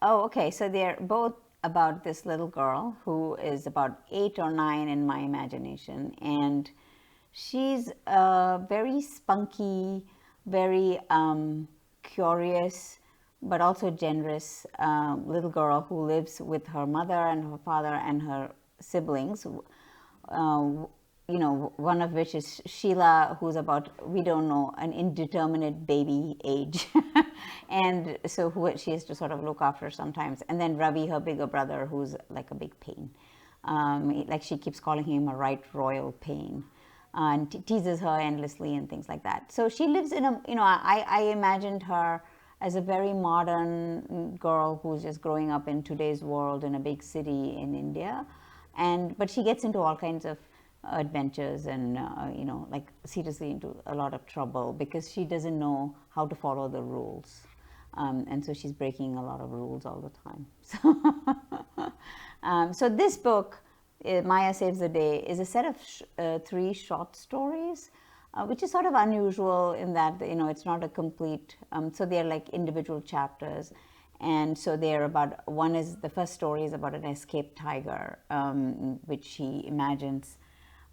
Oh, okay. So they're both about this little girl who is about 8 or 9 in my imagination, and she's very spunky, very curious, but also generous little girl who lives with her mother and her father and her siblings. Uh, one of which is Sheila, who's about, we don't know, an indeterminate baby age. And so who she has to sort of look after sometimes. And then Ravi, her bigger brother, who's like a big pain. Like she keeps calling him a right royal pain. And teases her endlessly and things like that. So she lives in a, I imagined her as a very modern girl who's just growing up in today's world in a big city in India. But she gets into all kinds of adventures and like seriously into a lot of trouble because she doesn't know how to follow the rules, and so she's breaking a lot of rules all the time. So this book, Maya Saves the Day, is a set of 3 short stories, which is sort of unusual in that it's not a complete. So they're like individual chapters. And so they're about, one is, the first story is about an escaped tiger, which she imagines.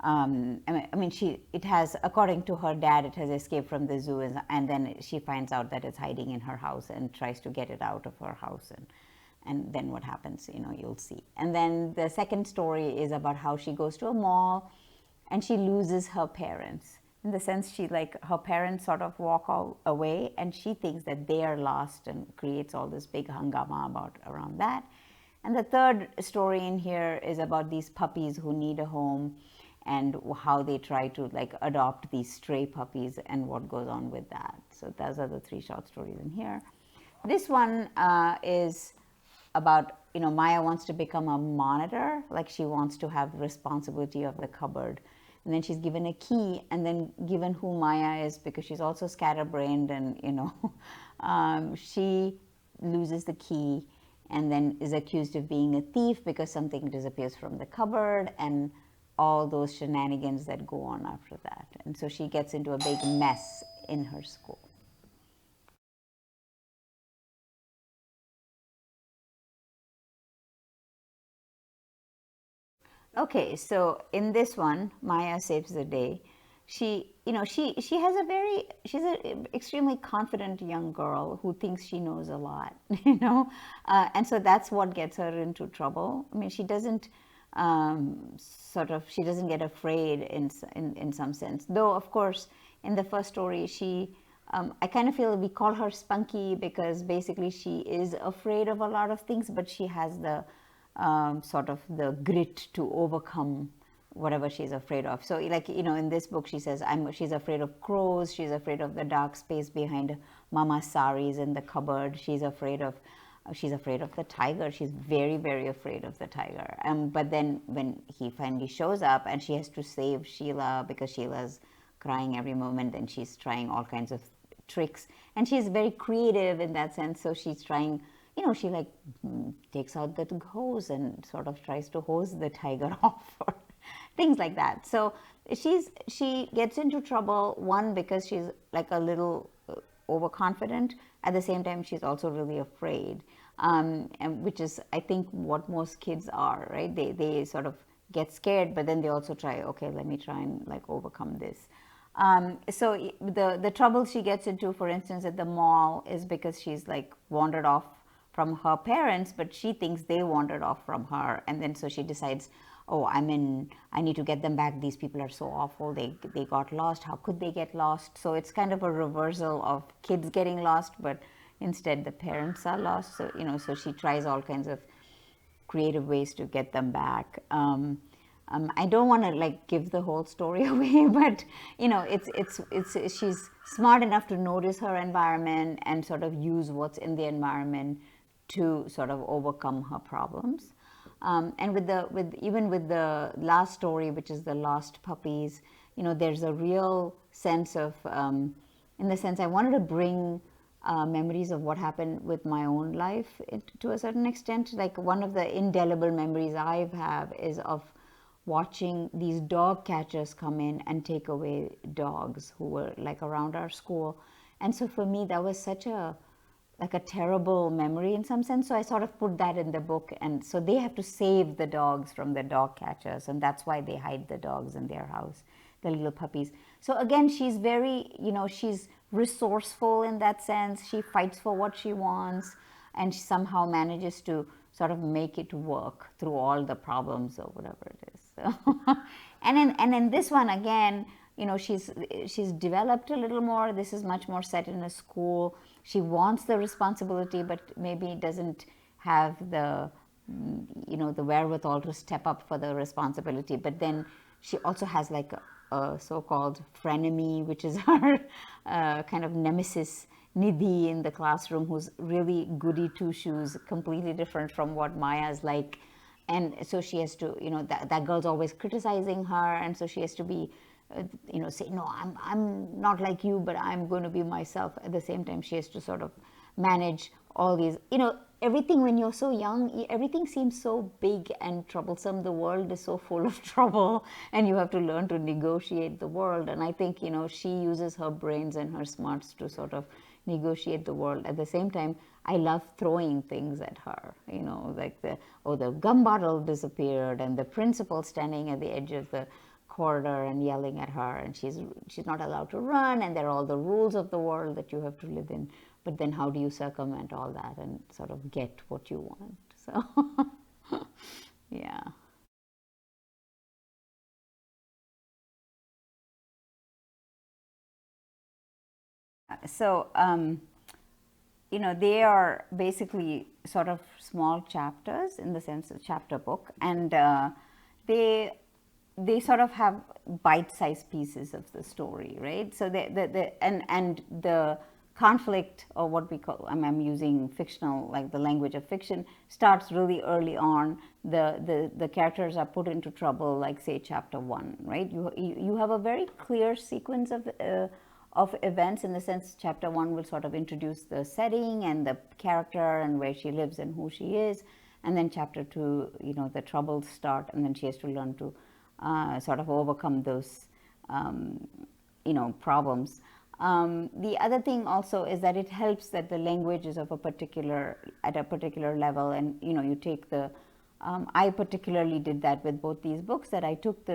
It has, according to her dad, it has escaped from the zoo, and then she finds out that it's hiding in her house and tries to get it out of her house. And then what happens, you'll see. And then the second story is about how she goes to a mall and she loses her parents. In the sense, her parents sort of walk all away and she thinks that they are lost and creates all this big hangama around that. And the third story in here is about these puppies who need a home and how they try to adopt these stray puppies and what goes on with that. So those are the 3 short stories in here. This one is about, Maya wants to become a monitor, like she wants to have responsibility of the cupboard. And then she's given a key, and then given who Maya is, because she's also scatterbrained, and she loses the key and then is accused of being a thief because something disappears from the cupboard, and all those shenanigans that go on after that. And so she gets into a big mess in her school. Okay, so in this one, Maya Saves the Day, she has a very, she's an extremely confident young girl who thinks she knows a lot, and so that's what gets her into trouble. I mean, she doesn't she doesn't get afraid in some sense, though of course in the first story I kind of feel we call her spunky because basically she is afraid of a lot of things, but she has the sort of the grit to overcome whatever she's afraid of. So in this book she says she's afraid of crows, she's afraid of the dark space behind Mama's saris in the cupboard, she's afraid of the tiger. She's very, very afraid of the tiger. But then when he finally shows up and she has to save Sheila because Sheila's crying every moment, then she's trying all kinds of tricks, and she's very creative in that sense. So she's trying, she takes out the hose and sort of tries to hose the tiger off, or things like that. So she gets into trouble, one, because she's like a little overconfident. At the same time, she's also really afraid, and which is, I think, what most kids are, right? They sort of get scared, but then they also try, okay, let me try and overcome this. So the trouble she gets into, for instance, at the mall, is because she's wandered off from her parents, but she thinks they wandered off from her, and then so she decides, oh, I need to get them back. These people are so awful. They got lost. How could they get lost? So it's kind of a reversal of kids getting lost, but instead the parents are lost. So so she tries all kinds of creative ways to get them back. I don't want to give the whole story away, but it's she's smart enough to notice her environment and sort of use what's in the environment to sort of overcome her problems. And even with the last story, which is the lost puppies, there's a real sense of, in the sense, I wanted to bring memories of what happened with my own life to a certain extent. Like one of the indelible memories I have is of watching these dog catchers come in and take away dogs who were around our school. And so for me, that was such a like a terrible memory in some sense. So I sort of put that in the book, and so they have to save the dogs from the dog catchers, and that's why they hide the dogs in their house, the little puppies. So again, she's very, she's resourceful in that sense. She fights for what she wants, and she somehow manages to sort of make it work through all the problems or whatever it is. So and in this one again, she's developed a little more. This is much more set in a school. She wants the responsibility, but maybe doesn't have the wherewithal to step up for the responsibility. But then she also has like a so-called frenemy, which is her kind of nemesis, Nidhi, in the classroom, who's really goody two-shoes, completely different from what Maya's like. And so she has to, that girl's always criticizing her, and so she has to be, say, no, I'm not like you, but I'm going to be myself. At the same time, she has to sort of manage all these, everything. When you're so young, everything seems so big and troublesome. The world is so full of trouble, and you have to learn to negotiate the world. And I think, she uses her brains and her smarts to sort of negotiate the world. At the same time, I love throwing things at her, like the gum bottle disappeared, and the principal standing at the edge of the corridor and yelling at her, and she's not allowed to run, and there are all the rules of the world that you have to live in. But then how do you circumvent all that and sort of get what you want? So yeah. So they are basically sort of small chapters in the sense of chapter book, and they sort of have bite-sized pieces of the story, right? So and the conflict, or what we call, I'm using fictional, like the language of fiction, starts really early on. The characters are put into trouble, like say chapter 1, right? You have a very clear sequence of events, in the sense chapter 1 will sort of introduce the setting and the character and where she lives and who she is, and then chapter 2, the troubles start, and then she has to learn to sort of overcome those problems. The other thing also is that it helps that the language is of a particular level, and you take the I particularly did that with both these books, that I took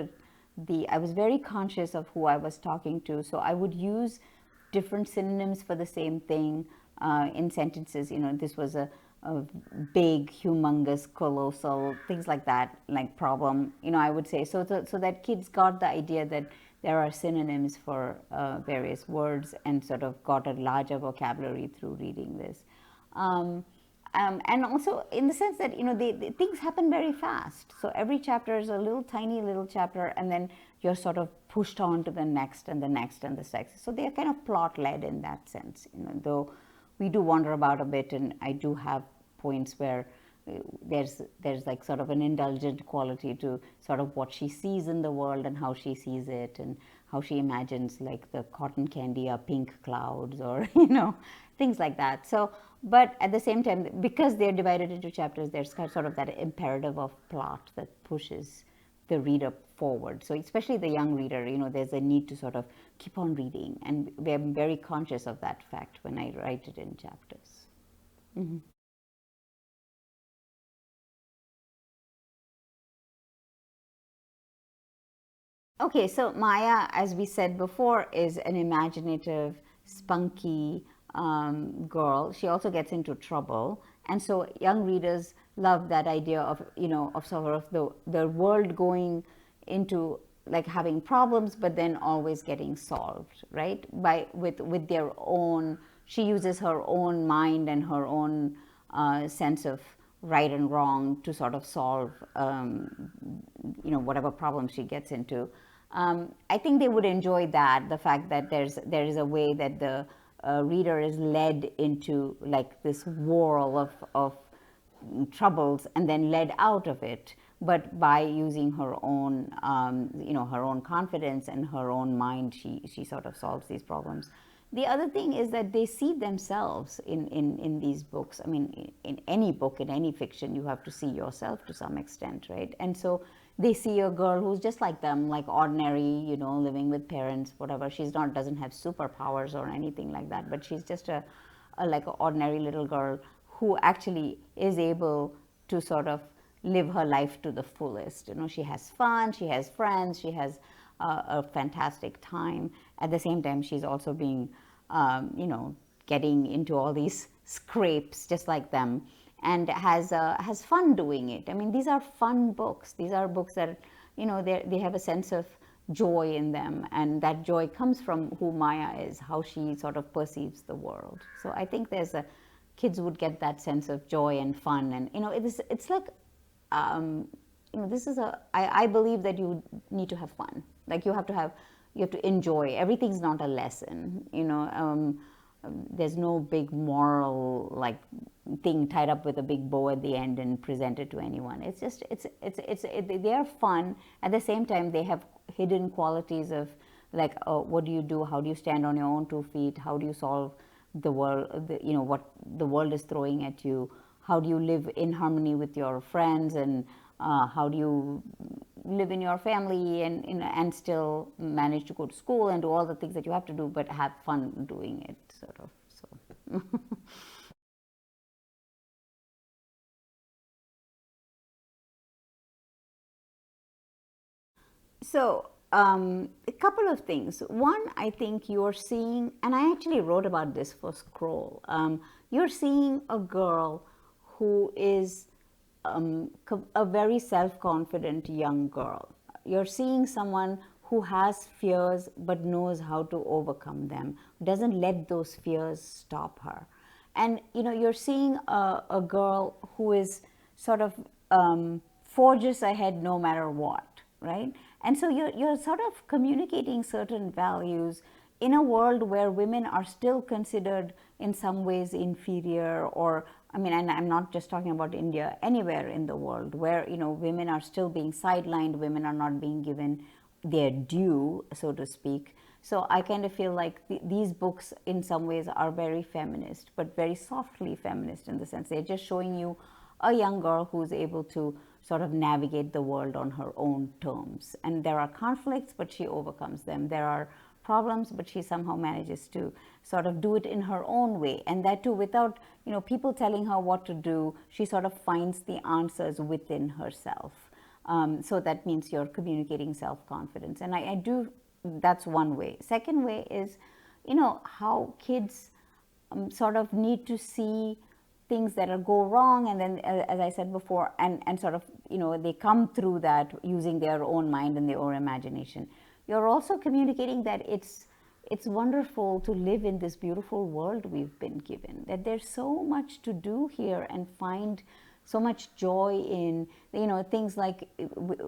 I was very conscious of who I was talking to, so I would use different synonyms for the same thing in sentences. This was a big, humongous, colossal, things like that, like problem, I would say. So that kids got the idea that there are synonyms for various words, and sort of got a larger vocabulary through reading this. And also in the sense that things happen very fast. So every chapter is a tiny little chapter, and then you're sort of pushed on to the next and the next and the next. So they are kind of plot led in that sense. Though we do wander about a bit, and I do have points where there's like sort of an indulgent quality to sort of what she sees in the world and how she sees it, and how she imagines like the cotton candy are pink clouds, or things like that. So, but at the same time, because they're divided into chapters, there's sort of that imperative of plot that pushes the reader forward. So especially the young reader, there's a need to sort of keep on reading, and we're very conscious of that fact when I write it in chapters. Mm-hmm. Okay, so Maya, as we said before, is an imaginative, spunky girl. She also gets into trouble, and so young readers love that idea of of sort of the world going into like having problems, but then always getting solved, right? With their own. She uses her own mind and her own sense of right and wrong to sort of solve whatever problem she gets into. I think they would enjoy that, the fact that there is a way that the reader is led into like this whirl of troubles, and then led out of it, but by using her own her own confidence and her own mind, she sort of solves these problems. The other thing is that they see themselves in these books. I mean, in any book, in any fiction, you have to see yourself to some extent, right? And so they see a girl who's just like them, like ordinary, living with parents, whatever. She's not, doesn't have superpowers or anything like that, but she's just a like an ordinary little girl who actually is able to sort of live her life to the fullest. She has fun, she has friends, she has a fantastic time. At the same time, she's also being, getting into all these scrapes just like them, and has fun doing it. I mean, these are fun books. These are books that they have a sense of joy in them, and that joy comes from who Maya is, how she sort of perceives the world. So I think kids would get that sense of joy and fun, and it's like this is I believe that you need to have fun. Like you have to enjoy. Everything's not a lesson. There's no big moral like thing tied up with a big bow at the end and presented to anyone. It's just they are fun. At the same time, they have hidden qualities of like, what do you do? How do you stand on your own 2 feet? How do you solve the world? What the world is throwing at you? How do you live in harmony with your friends, and how do you live in your family and still manage to go to school and do all the things that you have to do, but have fun doing it, sort of. So. So, a couple of things. One, I think you're seeing, and I actually wrote about this for Scroll. You're seeing a girl who is a very self-confident young girl. You're seeing someone who has fears but knows how to overcome them, doesn't let those fears stop her. And you're seeing a girl who is sort of forges ahead no matter what, right? And so you're sort of communicating certain values in a world where women are still considered in some ways inferior, or I mean, and I'm not just talking about India, anywhere in the world where women are still being sidelined, women are not being given their due, so to speak. So I kind of feel like these books in some ways are very feminist, but very softly feminist, in the sense they're just showing you a young girl who's able to sort of navigate the world on her own terms. And there are conflicts, but she overcomes them. There are problems, but she somehow manages to sort of do it in her own way. And that too, without people telling her what to do, she sort of finds the answers within herself. So that means you're communicating self-confidence. And I do, that's one way. Second way is, how kids sort of need to see things that go wrong, and then as I said before, and sort of they come through that using their own mind and their own imagination. You're also communicating that it's wonderful to live in this beautiful world we've been given, that there's so much to do here and find so much joy in things like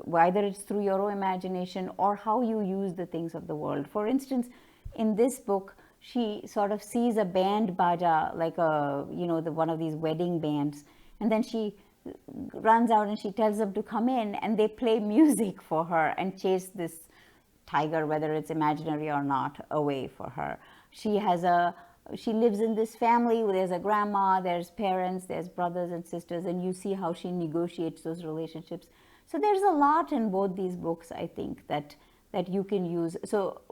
whether it's through your own imagination or how you use the things of the world. For instance, in this book, she sort of sees a band baja, like one of these wedding bands, and then she runs out and she tells them to come in, and they play music for her and chase this tiger, whether it's imaginary or not, away for her. She lives in this family where there's a grandma, there's parents, there's brothers and sisters, and you see how she negotiates those relationships. So there's a lot in both these books, I think, that you can use. So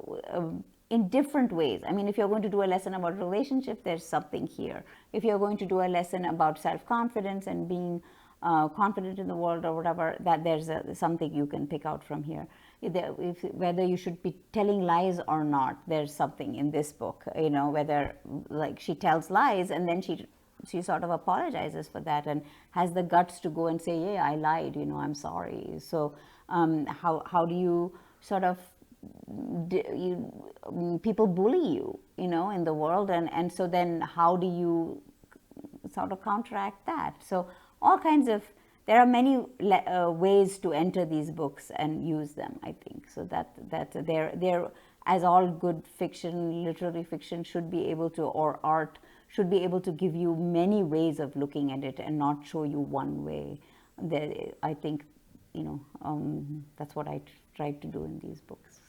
in different ways. I mean, if you're going to do a lesson about relationship, there's something here. If you're going to do a lesson about self-confidence and being confident in the world or whatever, that there's something you can pick out from here. Whether you should be telling lies or not, there's something in this book. Whether like she tells lies and then she sort of apologizes for that and has the guts to go and say, yeah, I lied, I'm sorry. So how do you sort of people bully you, in the world, and so then how do you sort of counteract that? So all kinds of, there are many ways to enter these books and use them, I think. So that they're as all good fiction, literary fiction should be able to, or art should be able to give you many ways of looking at it and not show you one way. I think that's what I tried to do in these books.